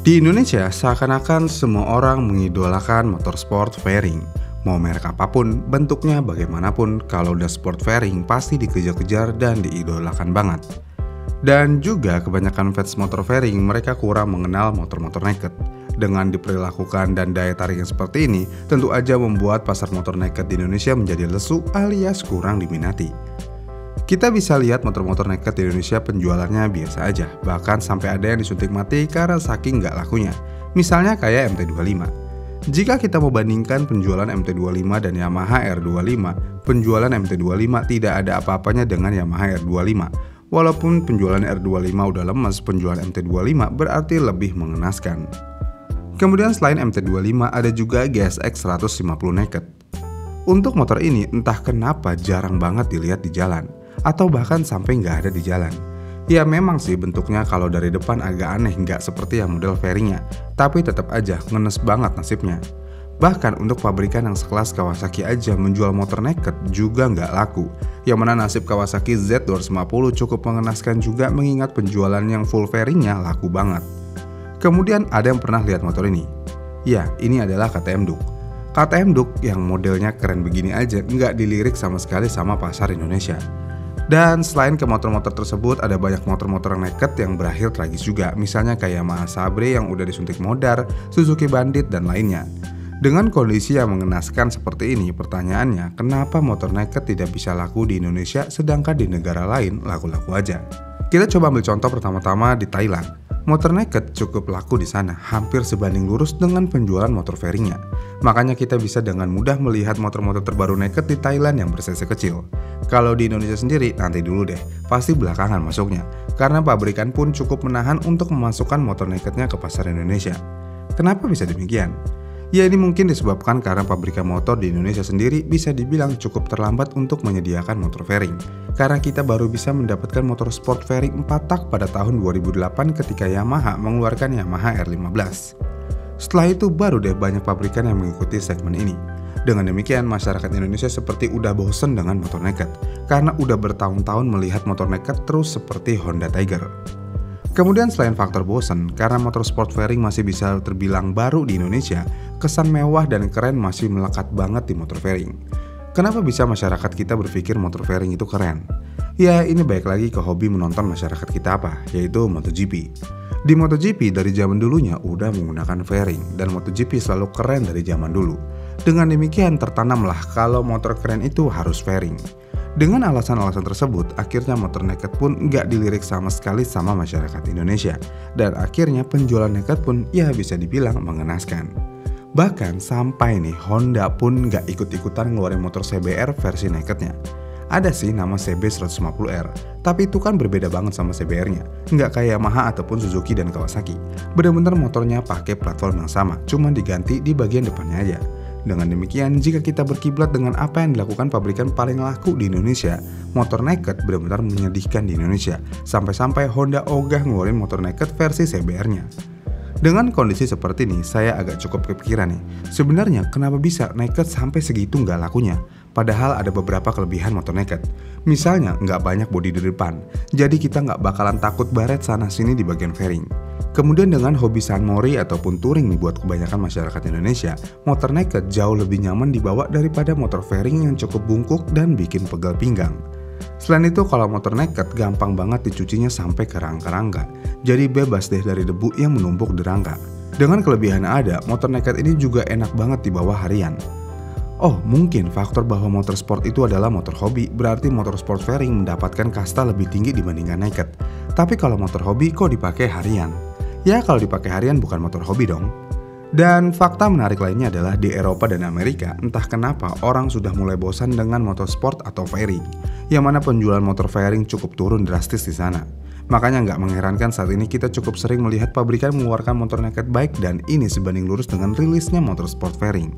Di Indonesia, seakan-akan semua orang mengidolakan motorsport fairing. Mau merek apapun, bentuknya bagaimanapun, kalau udah sport fairing pasti dikejar-kejar dan diidolakan banget. Dan juga kebanyakan fans motor fairing mereka kurang mengenal motor-motor naked. Dengan diperlakukan dan daya tarik yang seperti ini, tentu aja membuat pasar motor naked di Indonesia menjadi lesu alias kurang diminati. Kita bisa lihat motor-motor naked di Indonesia penjualannya biasa aja, bahkan sampai ada yang disuntik mati karena saking nggak lakunya. Misalnya kayak MT-25. Jika kita mau bandingkan penjualan MT-25 dan Yamaha R25, penjualan MT-25 tidak ada apa-apanya dengan Yamaha R25. Walaupun penjualan R25 udah lemes, penjualan MT-25 berarti lebih mengenaskan. Kemudian selain MT-25 ada juga GSX 150 naked. Untuk motor ini entah kenapa jarang banget dilihat di jalan, atau bahkan sampai nggak ada di jalan. Ya memang sih bentuknya kalau dari depan agak aneh, nggak seperti yang model fairingnya, tapi tetap aja ngenes banget nasibnya. Bahkan untuk pabrikan yang sekelas Kawasaki aja menjual motor naked juga nggak laku. Yang mana nasib Kawasaki Z250 cukup mengenaskan juga mengingat penjualan yang full fairingnya laku banget. Kemudian ada yang pernah lihat motor ini? Ya, ini adalah KTM Duke. KTM Duke yang modelnya keren begini aja nggak dilirik sama sekali sama pasar Indonesia. Dan selain ke motor-motor tersebut, ada banyak motor-motor naked yang berakhir tragis juga. Misalnya kayak Yamaha Sabre yang udah disuntik modar, Suzuki Bandit, dan lainnya. Dengan kondisi yang mengenaskan seperti ini, pertanyaannya, kenapa motor naked tidak bisa laku di Indonesia sedangkan di negara lain laku-laku aja? Kita coba ambil contoh pertama-tama di Thailand. Motor naked cukup laku di sana, hampir sebanding lurus dengan penjualan motor fairingnya. Makanya kita bisa dengan mudah melihat motor-motor terbaru naked di Thailand yang ber-cc kecil. Kalau di Indonesia sendiri, nanti dulu deh, pasti belakangan masuknya. Karena pabrikan pun cukup menahan untuk memasukkan motor nakednya ke pasar Indonesia. Kenapa bisa demikian? Ya ini mungkin disebabkan karena pabrikan motor di Indonesia sendiri bisa dibilang cukup terlambat untuk menyediakan motor fairing. Karena kita baru bisa mendapatkan motor sport fairing 4 tak pada tahun 2008 ketika Yamaha mengeluarkan Yamaha R15. Setelah itu baru deh banyak pabrikan yang mengikuti segmen ini. Dengan demikian masyarakat Indonesia seperti udah bosen dengan motor naked. Karena udah bertahun-tahun melihat motor naked terus seperti Honda Tiger. Kemudian selain faktor bosen, karena motor sport fairing masih bisa terbilang baru di Indonesia, kesan mewah dan keren masih melekat banget di motor fairing. Kenapa bisa masyarakat kita berpikir motor fairing itu keren? Ya ini balik lagi ke hobi menonton masyarakat kita apa, yaitu MotoGP. Di MotoGP dari zaman dulunya udah menggunakan fairing, dan MotoGP selalu keren dari zaman dulu. Dengan demikian tertanamlah kalau motor keren itu harus fairing. Dengan alasan-alasan tersebut, akhirnya motor naked pun nggak dilirik sama sekali sama masyarakat Indonesia. Dan akhirnya penjualan naked pun ya bisa dibilang mengenaskan. Bahkan sampai nih Honda pun nggak ikut-ikutan ngeluarin motor CBR versi nakednya. Ada sih nama CB150R, tapi itu kan berbeda banget sama CBR-nya. Nggak kayak Yamaha ataupun Suzuki dan Kawasaki. Bener-bener motornya pakai platform yang sama, cuman diganti di bagian depannya aja. Dengan demikian, jika kita berkiblat dengan apa yang dilakukan pabrikan paling laku di Indonesia, motor naked benar-benar menyedihkan di Indonesia. Sampai-sampai Honda ogah ngeluarin motor naked versi CBR-nya. Dengan kondisi seperti ini, saya agak cukup kepikiran nih. Sebenarnya kenapa bisa naked sampai segitu nggak lakunya? Padahal ada beberapa kelebihan motor naked. Misalnya nggak banyak bodi di depan, jadi kita nggak bakalan takut baret sana-sini di bagian fairing. Kemudian dengan hobi sunmori ataupun touring nih buat kebanyakan masyarakat Indonesia, motor naked jauh lebih nyaman dibawa daripada motor fairing yang cukup bungkuk dan bikin pegal pinggang. Selain itu kalau motor naked gampang banget dicucinya sampai ke rangka-rangka, jadi bebas deh dari debu yang menumpuk di rangka. Dengan kelebihan ada, motor naked ini juga enak banget dibawa harian. Oh mungkin faktor bahwa motor sport itu adalah motor hobi, berarti motor sport fairing mendapatkan kasta lebih tinggi dibandingkan naked. Tapi kalau motor hobi kok dipakai harian? Ya kalau dipakai harian bukan motor hobi dong. Dan fakta menarik lainnya adalah di Eropa dan Amerika, entah kenapa orang sudah mulai bosan dengan motor sport atau fairing, yang mana penjualan motor fairing cukup turun drastis di sana. Makanya nggak mengherankan saat ini kita cukup sering melihat pabrikan mengeluarkan motor naked bike dan ini sebanding lurus dengan rilisnya motor sport fairing.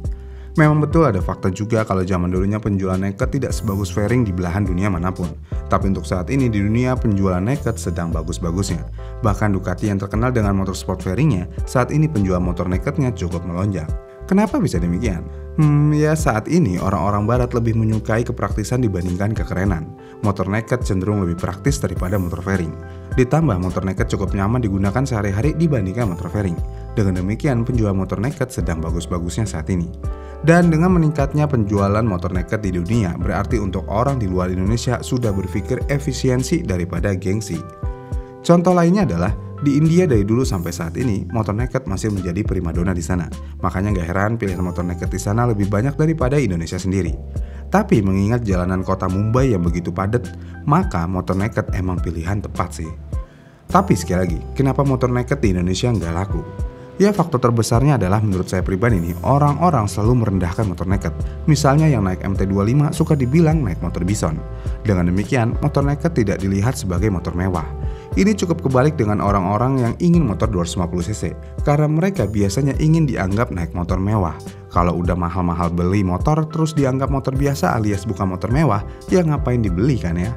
Memang betul ada fakta juga kalau zaman dulunya penjualan naked tidak sebagus fairing di belahan dunia manapun. Tapi untuk saat ini di dunia penjualan naked sedang bagus-bagusnya. Bahkan Ducati yang terkenal dengan motor sport fairingnya, saat ini penjualan motor nakednya cukup melonjak. Kenapa bisa demikian? Ya saat ini orang-orang barat lebih menyukai kepraktisan dibandingkan kekerenan. Motor naked cenderung lebih praktis daripada motor fairing. Ditambah motor naked cukup nyaman digunakan sehari-hari dibandingkan motor fairing. Dengan demikian penjual motor naked sedang bagus-bagusnya saat ini. Dan dengan meningkatnya penjualan motor naked di dunia, berarti untuk orang di luar Indonesia sudah berpikir efisiensi daripada gengsi. Contoh lainnya adalah di India dari dulu sampai saat ini, motor naked masih menjadi primadona di sana. Makanya gak heran pilihan motor naked di sana lebih banyak daripada Indonesia sendiri. Tapi mengingat jalanan kota Mumbai yang begitu padat, maka motor naked emang pilihan tepat sih. Tapi sekali lagi, kenapa motor naked di Indonesia nggak laku? Ya faktor terbesarnya adalah menurut saya pribadi nih, orang-orang selalu merendahkan motor naked. Misalnya yang naik MT25 suka dibilang naik motor bison. Dengan demikian, motor naked tidak dilihat sebagai motor mewah. Ini cukup kebalik dengan orang-orang yang ingin motor 250cc, karena mereka biasanya ingin dianggap naik motor mewah. Kalau udah mahal-mahal beli motor terus dianggap motor biasa alias bukan motor mewah, ya ngapain dibeli kan ya?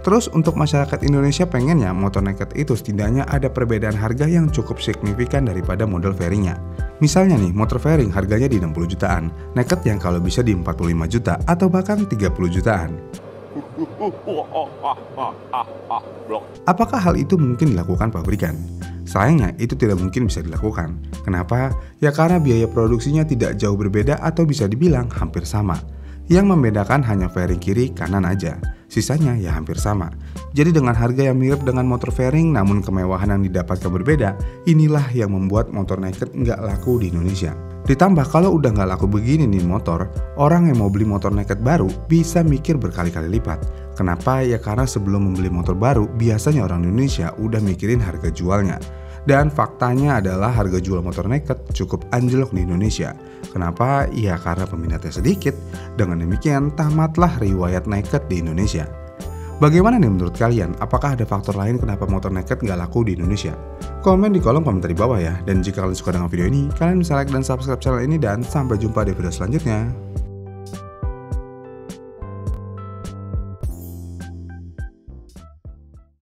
Terus untuk masyarakat Indonesia pengennya motor naked itu setidaknya ada perbedaan harga yang cukup signifikan daripada model fairingnya. Misalnya nih, motor fairing harganya di 60 jutaan, naked yang kalau bisa di 45 juta atau bahkan 30 jutaan. Apakah hal itu mungkin dilakukan pabrikan? Sayangnya itu tidak mungkin bisa dilakukan. Kenapa? Ya karena biaya produksinya tidak jauh berbeda atau bisa dibilang hampir sama. Yang membedakan hanya fairing kiri kanan aja. Sisanya ya hampir sama. Jadi dengan harga yang mirip dengan motor fairing namun kemewahan yang didapatkan berbeda, inilah yang membuat motor naked nggak laku di Indonesia. Ditambah kalau udah nggak laku begini nih motor, orang yang mau beli motor naked baru bisa mikir berkali-kali lipat. Kenapa? Ya karena sebelum membeli motor baru, biasanya orang Indonesia udah mikirin harga jualnya. Dan faktanya adalah harga jual motor naked cukup anjlok di Indonesia. Kenapa? Ya karena peminatnya sedikit. Dengan demikian tamatlah riwayat naked di Indonesia. Bagaimana nih menurut kalian? Apakah ada faktor lain kenapa motor naked nggak laku di Indonesia? Komen di kolom komentar di bawah ya. Dan jika kalian suka dengan video ini, kalian bisa like dan subscribe channel ini dan sampai jumpa di video selanjutnya.